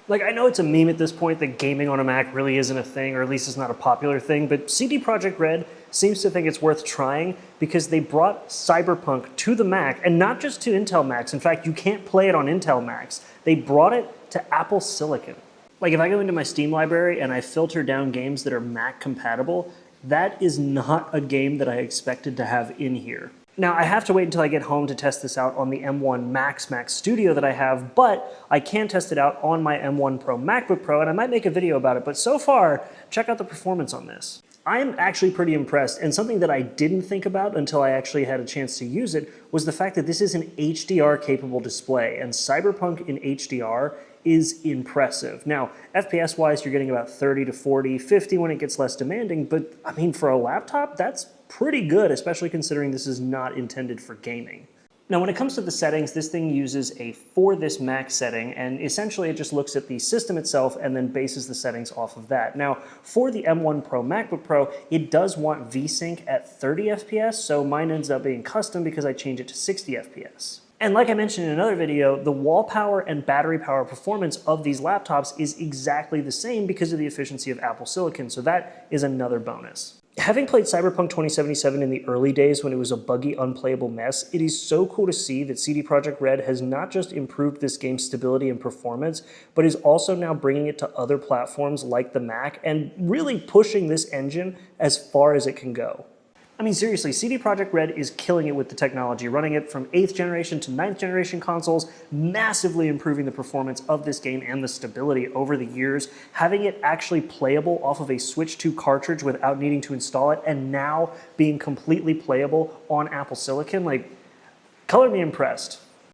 Like, I know it's a meme at this point that gaming on a Mac really isn't a thing, or at least it's not a popular thing, but CD Projekt Red seems to think it's worth trying because they brought Cyberpunk to the Mac, and not just to Intel Macs. In fact, you can't play it on Intel Macs. They brought it to Apple Silicon. Like, if I go into my Steam library and I filter down games that are Mac compatible, that is not a game that I expected to have in here. Now, I have to wait until I get home to test this out on the M1 Mac Studio that I have, but I can test it out on my M1 Pro MacBook Pro, and I might make a video about it, but so far, check out the performance on this. I am actually pretty impressed, and something that I didn't think about until I actually had a chance to use it was the fact that this is an HDR-capable display, and Cyberpunk in HDR is impressive. Now, FPS-wise, you're getting about 30 to 40, 50 when it gets less demanding, but I mean, for a laptop, that's pretty good, especially considering this is not intended for gaming. Now, when it comes to the settings, this thing uses a for this Mac setting, and essentially it just looks at the system itself and then bases the settings off of that. Now, for the M1 Pro MacBook Pro, it does want VSync at 30 FPS, so mine ends up being custom because I change it to 60 FPS. And like I mentioned in another video, the wall power and battery power performance of these laptops is exactly the same because of the efficiency of Apple Silicon, so that is another bonus. Having played Cyberpunk 2077 in the early days when it was a buggy, unplayable mess, it is so cool to see that CD Projekt Red has not just improved this game's stability and performance, but is also now bringing it to other platforms like the Mac and really pushing this engine as far as it can go. I mean, seriously, CD Projekt Red is killing it with the technology, running it from 8th generation to 9th generation consoles, massively improving the performance of this game and the stability over the years, having it actually playable off of a Switch 2 cartridge without needing to install it, and now being completely playable on Apple Silicon. Like, color me impressed.